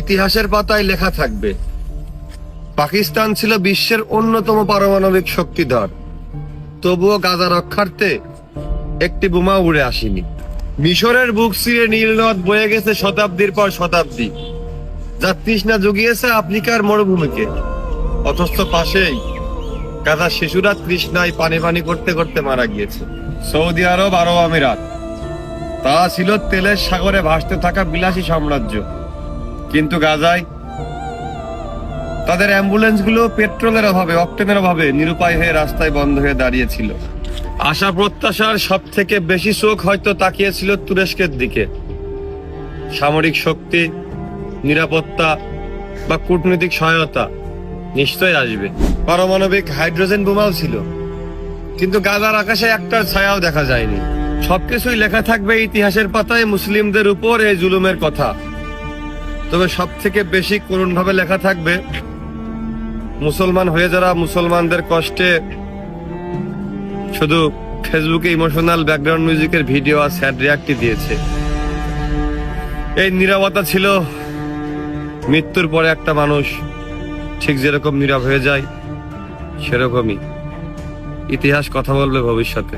ইতিহাসের পাতায় লেখা থাকবে, পাকিস্তান ছিল বিশ্বের অন্যতম পারমাণবিক শক্তিধর, তবুও গাজা রক্ষার্থে একটি বোমা উড়ে আসেনি। মিশরের বুক চিরে নীল নদ বয়ে গেছে শতাব্দীর পর শতাব্দী, যা তৃষ্ণা জুগিয়েছে আফ্রিকার মরুভূমিকে। অথচ পাশেই গাজার শিশুরা তৃষ্ণায় পানি পানি করতে করতে মারা গিয়েছে। সৌদি আরব, আরব আমিরাত, তা ছিল তেলের সাগরে ভাসতে থাকা বিলাসী সাম্রাজ্য। কিন্তু গাজায় তাদের অ্যাম্বুলেন্স গুলো পেট্রোলের অভাবে, অক্টেনের অভাবে নিরুপায় হয়ে রাস্তায় বন্ধ হয়ে দাঁড়িয়েছিল। আশা প্রত্যাশার সব থেকে বেশি চোখ হয়তো তাকিয়েছিল তুরস্কের দিকে। সামরিক শক্তি, নিরাপত্তা বা কূটনৈতিক সহায়তা নিশ্চয় আসবে। পারমাণবিক হাইড্রোজেন বোমাও ছিল, কিন্তু গাজার আকাশে একটার ছায়াও দেখা যায়নি। সবকিছুই লেখা থাকবে ইতিহাসের পাতায় মুসলিমদের উপর এই জুলুমের কথা। তবে সব থেকে বেশি করুণ ভাবে লেখা থাকবে মুসলমান হয়ে যারা মুসলমানদের কষ্টে শুধু ফেসবুকে ইমোশনাল ব্যাকগ্রাউন্ড মিউজিকের ভিডিও আর স্যাড রিয়াক্টই দিয়েছে। এই নীরবতা ছিল মৃত্যুর পরে একটা মানুষ ঠিক যেরকম নীরব হয়ে যায়, সেরকমই ইতিহাস কথা বলবে ভবিষ্যতে।